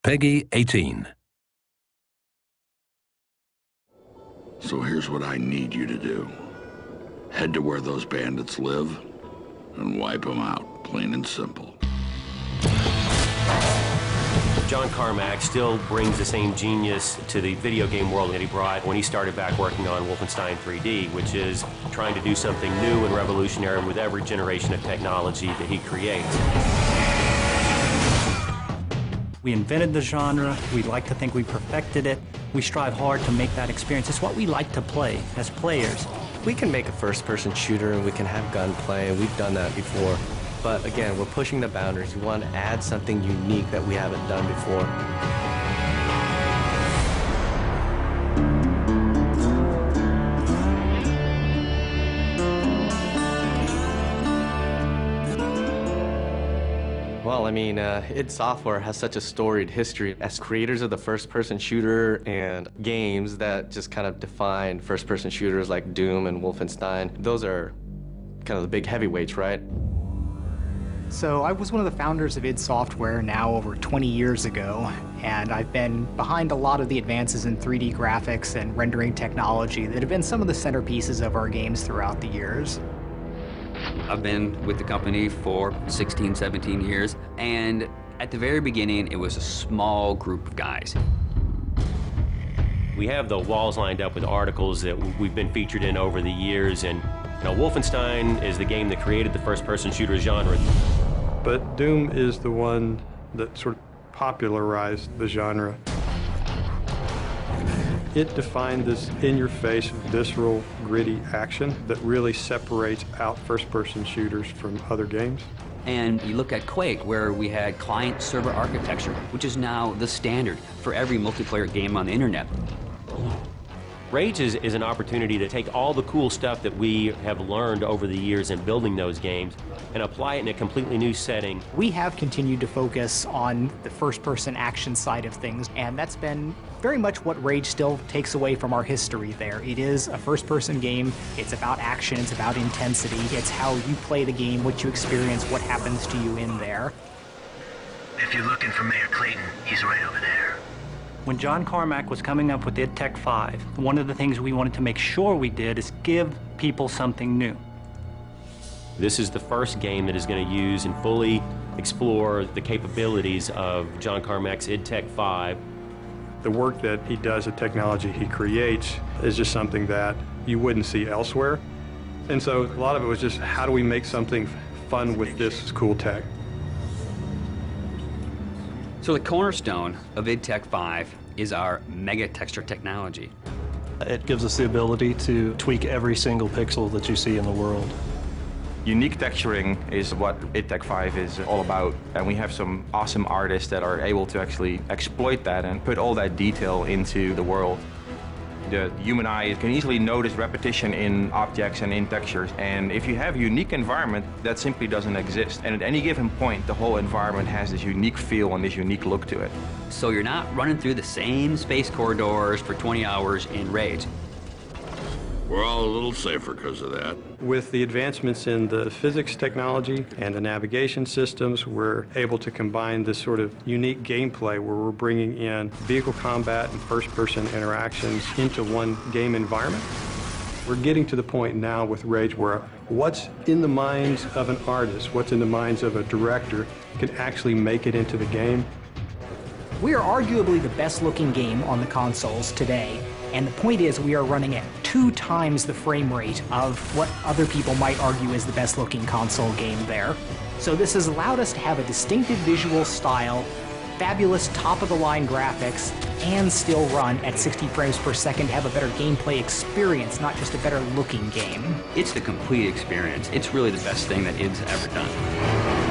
Peggy 18. So here's what I need you to do. Head to where those bandits live and wipe them out, plain and simple. John Carmack still brings the same genius to the video game world that he brought when he started back working on Wolfenstein 3D, which is trying to do something new and revolutionary with every generation of technology that he creates. We invented the genre. We like to think we perfected it. We strive hard to make that experience. It's what we like to play as players. We can make a first-person shooter and we can have gunplay, and we've done that before. But again, we're pushing the boundaries. We want to add something unique that we haven't done before. Well, I mean, id Software has such a storied history as creators of the first-person shooter and games that just kind of define first-person shooters like Doom and Wolfenstein. Those are kind of the big heavyweights, right? So I was one of the founders of id Software now over 20 years ago, and I've been behind a lot of the advances in 3D graphics and rendering technology that have been some of the centerpieces of our games throughout the years. I've been with the company for 16, 17 years, and at the very beginning, it was a small group of guys. We have the walls lined up with articles that we've been featured in over the years, and you know, Wolfenstein is the game that created the first-person shooter genre. But Doom is the one that sort of popularized the genre. It defined this in-your-face, visceral, gritty action that really separates out first-person shooters from other games. And you look at Quake, where we had client-server architecture, which is now the standard for every multiplayer game on the internet. Rage is an opportunity to take all the cool stuff that we have learned over the years in building those games and apply it in a completely new setting. We have continued to focus on the first-person action side of things, and that's been very much what Rage still takes away from our history there. It is a first-person game. It's about action. It's about intensity. It's how you play the game, what you experience, what happens to you in there. If you're looking for Mayor Clayton, he's right over there. When John Carmack was coming up with id Tech 5, one of the things we wanted to make sure we did is give people something new. This is the first game that is going to use and fully explore the capabilities of John Carmack's id Tech 5. The work that he does, the technology he creates, is just something that you wouldn't see elsewhere. And so a lot of it was just, how do we make something fun with this cool tech? So the cornerstone of id Tech 5 is our mega texture technology. It gives us the ability to tweak every single pixel that you see in the world. Unique texturing is what id Tech 5 is all about, and we have some awesome artists that are able to actually exploit that and put all that detail into the world. The human eye can easily notice repetition in objects and in textures, and if you have a unique environment, that simply doesn't exist. And at any given point, the whole environment has this unique feel and this unique look to it. So you're not running through the same space corridors for 20 hours in Rage. We're all a little safer because of that. With the advancements in the physics technology and the navigation systems, we're able to combine this sort of unique gameplay where we're bringing in vehicle combat and first-person interactions into one game environment. We're getting to the point now with Rage where what's in the minds of an artist, what's in the minds of a director, can actually make it into the game. We are arguably the best-looking game on the consoles today. And the point is, we are running at 2 times the frame rate of what other people might argue is the best-looking console game there. So this has allowed us to have a distinctive visual style, fabulous top-of-the-line graphics, and still run at 60 frames per second to have a better gameplay experience, not just a better-looking game. It's the complete experience. It's really the best thing that id's ever done.